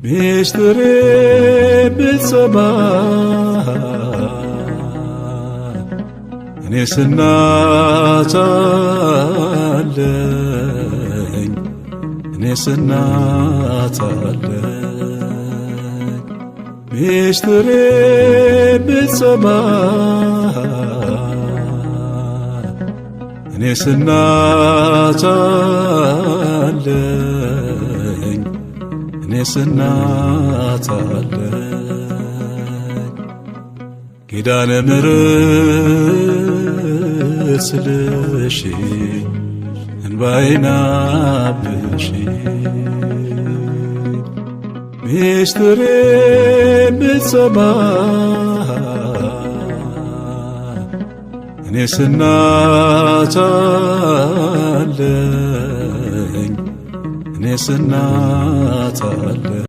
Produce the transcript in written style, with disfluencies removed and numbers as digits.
ሚስጥሬ ብትሰማ እኔስ እናት አለኝ እኔስ እናት አለኝ ሚስጥሬ ብትሰማ እኔስ እናት አለኝ እኔስ እናት አለኝ ኪዳነ ምሕረት ስለሺ እንባዬን አብሺ ሚስጥሬ ብትሰማ እኔስ እናት አለኝ እኔስ እናት አለኝ